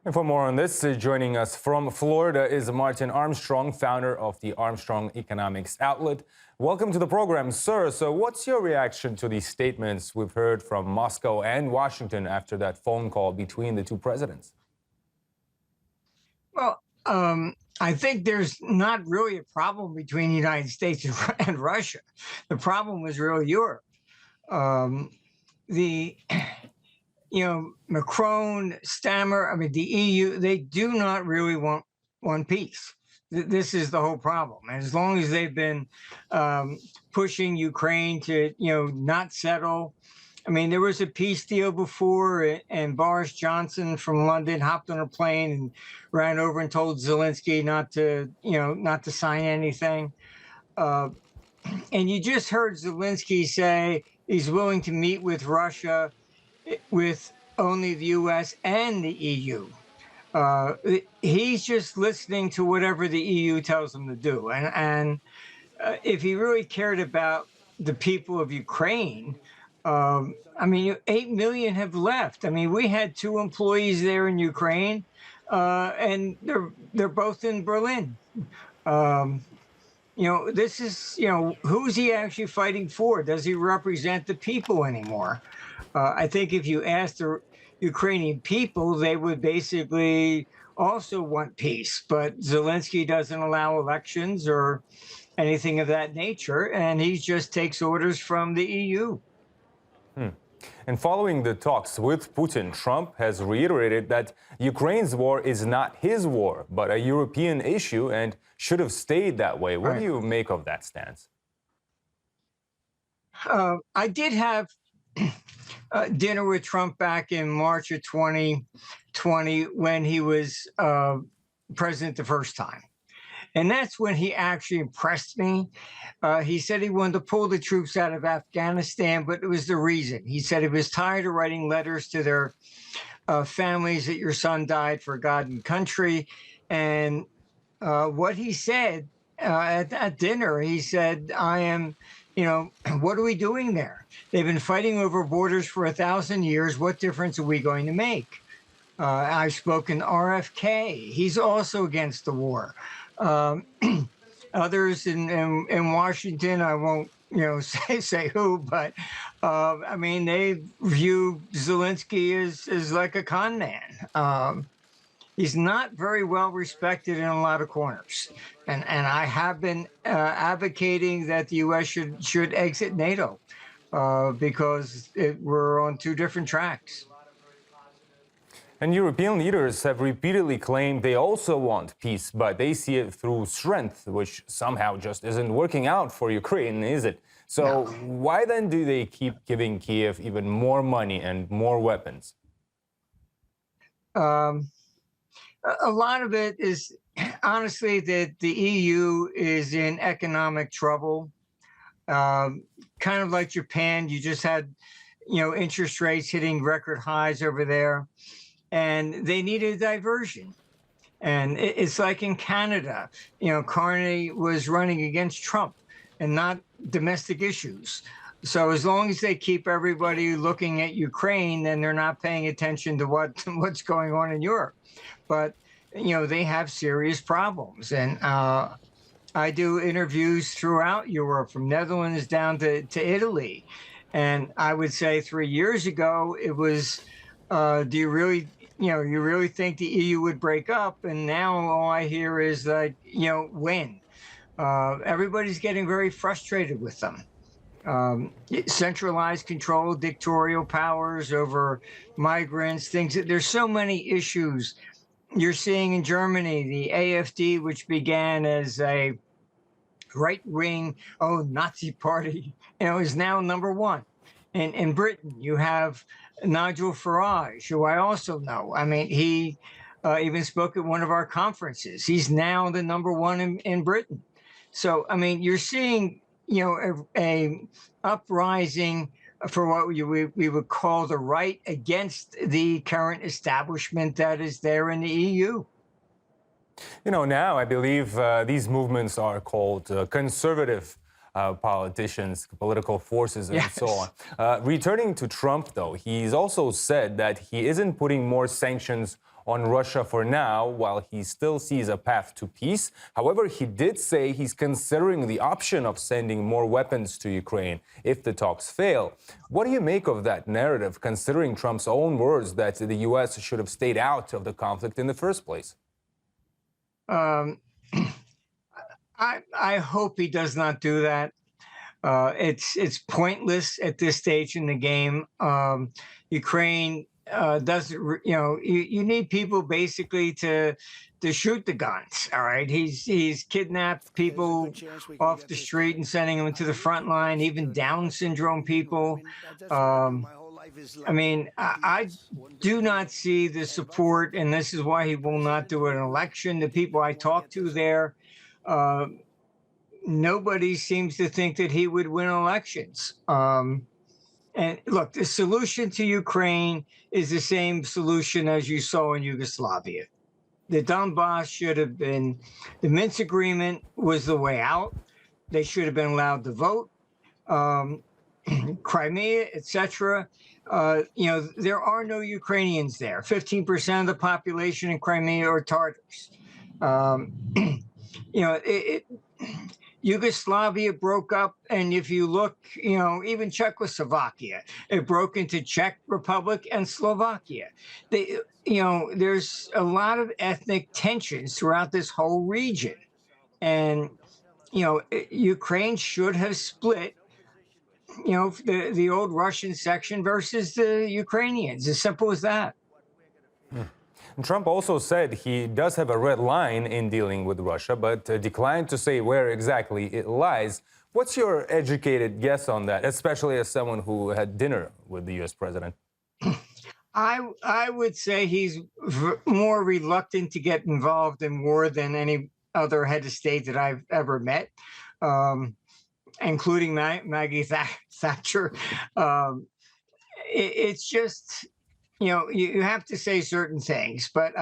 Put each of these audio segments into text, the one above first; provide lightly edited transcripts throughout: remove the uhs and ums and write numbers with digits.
And for more on this, joining us from Florida is Martin Armstrong, founder of the Armstrong Economics Outlet. Welcome to the program, sir. So what's your reaction to these statements we've heard from Moscow and Washington after that phone call between the two presidents? Well, I think there's not really a problem between the United States and Russia. The problem was really Europe. Um, the Macron, Stammer, I mean, the EU, they do not really want peace. This is the whole problem. And as long as they've been pushing Ukraine to, not settle. I mean, there was a peace deal before, and Boris Johnson from London hopped on a plane and ran over and told Zelensky not to sign anything. And you just heard Zelensky say he's willing to meet with Russia, with only the U.S. and the EU. He's just listening to whatever the EU tells him to do. And if he really cared about the people of Ukraine, I mean, 8 million have left. I mean, we had 2 employees there in Ukraine, and they're both in Berlin. This is, who's he actually fighting for? Does he represent the people anymore? I think if you ask the Ukrainian people, they would basically also want peace. But Zelensky doesn't allow elections or anything of that nature, and he just takes orders from the EU. And following the talks with Putin, Trump has reiterated that Ukraine's war is not his war, but a European issue and should have stayed that way. What do you make of that stance? I did have dinner with Trump back in March of 2020 when he was president the first time. And that's when he actually impressed me. He said he wanted to pull the troops out of Afghanistan, but it was the reason. He said he was tired of writing letters to their families that your son died for God and country. And what he said at that dinner, he said, I am, what are we doing there? They've been fighting over borders for 1,000 years. What difference are we going to make? I've spoken to RFK. He's also against the war. Others in Washington, I won't say who, but I mean, they view Zelensky as like a con man. He's not very well respected in a lot of corners, and I have been advocating that the U.S. should exit NATO because we're on 2 different tracks. And European leaders have repeatedly claimed they also want peace, but they see it through strength, which somehow just isn't working out for Ukraine, is it? So why then do they keep giving Kiev even more money and more weapons? A lot of it is, honestly, that the EU is in economic trouble. Kind of like Japan, you just had, interest rates hitting record highs over there. And they need a diversion. And it's like in Canada, Carney was running against Trump and not domestic issues. So as long as they keep everybody looking at Ukraine, then they're not paying attention to what's going on in Europe. But, they have serious problems. And I do interviews throughout Europe, from Netherlands down to Italy. And I would say 3 years ago, it was, do you really think the EU would break up? And now all I hear is that, when. Everybody's getting very frustrated with them. Centralized control, dictatorial powers over migrants, things. There's so many issues. You're seeing in Germany, the AfD, which began as a right-wing, Nazi party, is now #1. In Britain, you have Nigel Farage, who I also know. I mean, he even spoke at one of our conferences. He's now the #1 in Britain. So, I mean, you're seeing, a uprising for what we would call the right against the current establishment that is there in the EU. Now I believe these movements are called conservative politicians, political forces, and so Yes. on. Returning to Trump, though, he's also said that he isn't putting more sanctions on Russia for now, while he still sees a path to peace. However, he did say he's considering the option of sending more weapons to Ukraine if the talks fail. What do you make of that narrative, considering Trump's own words that the U.S. should have stayed out of the conflict in the first place? Um, I hope he does not do that. It's pointless at this stage in the game. Ukraine doesn't, you need people basically to shoot the guns. All right, he's kidnapped people off the street and sending them to the front line, even Down syndrome people. I mean, I do not see the support, and this is why he will not do an election. The people I talk to there, nobody seems to think that he would win elections. And look, the solution to Ukraine is the same solution as you saw in Yugoslavia. The Donbass should have been, the Minsk agreement was the way out. They should have been allowed to vote. Crimea, etc. There are no Ukrainians there. 15% of the population in Crimea are Tartars. Yugoslavia broke up, and if you look, even Czechoslovakia, it broke into Czech Republic and Slovakia. There's a lot of ethnic tensions throughout this whole region, and Ukraine should have split. The old Russian section versus the Ukrainians. As simple as that. Trump also said he does have a red line in dealing with Russia, but declined to say where exactly it lies. What's your educated guess on that, especially as someone who had dinner with the U.S. president? I would say he's more reluctant to get involved in war than any other head of state that I've ever met, including Maggie Thatcher. It's just, you have to say certain things, but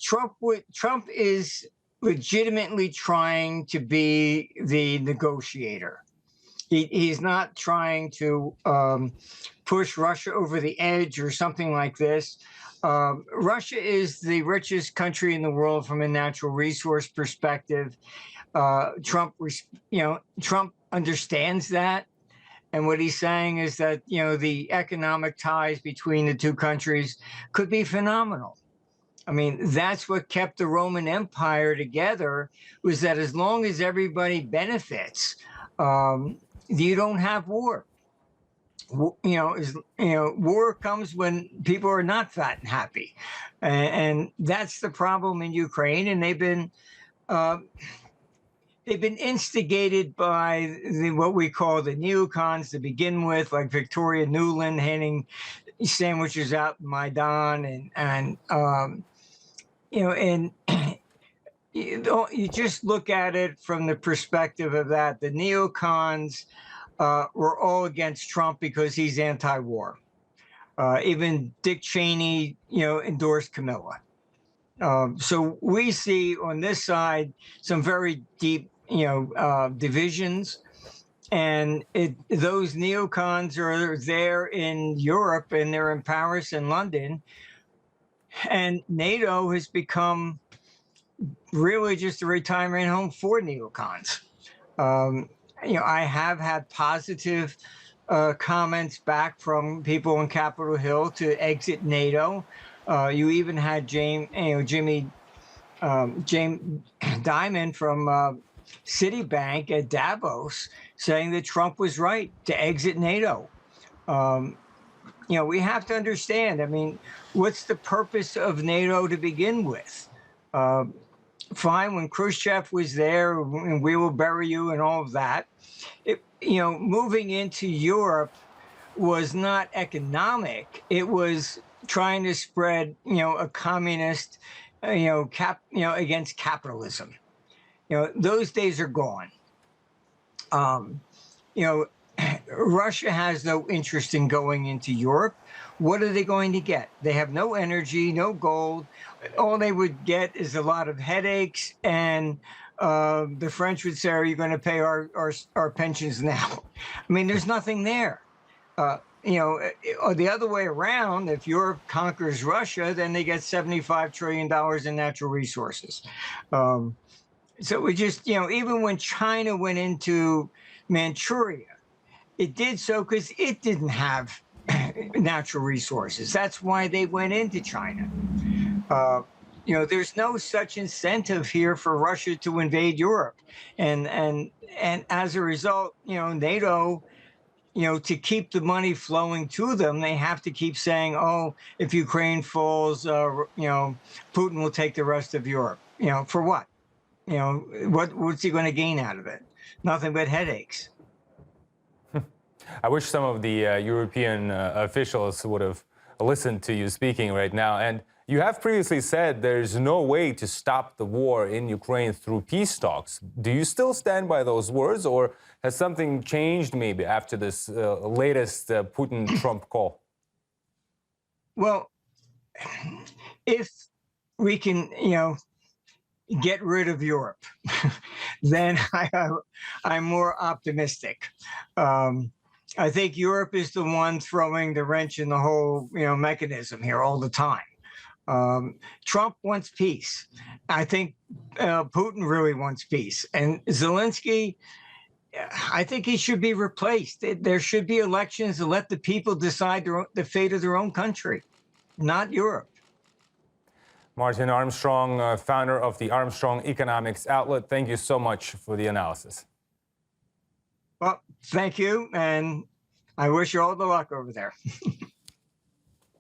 Trump is legitimately trying to be the negotiator. He's not trying to push Russia over the edge or something like this. Russia is the richest country in the world from a natural resource perspective. Trump understands that. And what he's saying is that, the economic ties between the two countries could be phenomenal. I mean, that's what kept the Roman Empire together, was that as long as everybody benefits, you don't have war. War comes when people are not fat and happy. And that's the problem in Ukraine. And they've been instigated by what we call the neocons to begin with, like Victoria Nuland handing sandwiches out in Maidan, and you just look at it from the perspective of that. The neocons were all against Trump because he's anti-war. Even Dick Cheney, endorsed Camilla. So we see on this side some very deep, divisions, and those neocons are there in Europe, and they're in Paris and London, and NATO has become really just a retirement home for neocons. I have had positive comments back from people on Capitol Hill to exit NATO. You even had James Dimon from Citibank at Davos saying that Trump was right to exit NATO. We have to understand, what's the purpose of NATO to begin with? Fine, when Khrushchev was there, and we will bury you and all of that. Moving into Europe was not economic. It was trying to spread, a communist, against capitalism. Those days are gone. Russia has no interest in going into Europe. What are they going to get? They have no energy, no gold. All they would get is a lot of headaches and the French would say, "Are you going to pay our pensions now?" I mean, there's nothing there. Or the other way around, if Europe conquers Russia, then they get $75 trillion in natural resources. So we just, even when China went into Manchuria, it did so because it didn't have natural resources. That's why they went into China. There's no such incentive here for Russia to invade Europe, and as a result, NATO, to keep the money flowing to them, they have to keep saying, "Oh, if Ukraine falls, Putin will take the rest of Europe." For what? What's he going to gain out of it? Nothing but headaches. I wish some of the European officials would have listened to you speaking right now. And you have previously said there's no way to stop the war in Ukraine through peace talks. Do you still stand by those words, or has something changed maybe after this latest Putin-Trump call? Well, if we can, get rid of Europe, then I'm more optimistic. I think Europe is the one throwing the wrench in the whole, mechanism here all the time. Trump wants peace. I think Putin really wants peace. And Zelensky, I think he should be replaced. There should be elections to let the people decide the fate of their own country, not Europe. Martin Armstrong, founder of the Armstrong Economics Outlet, thank you so much for the analysis. Well, thank you, and I wish you all the luck over there.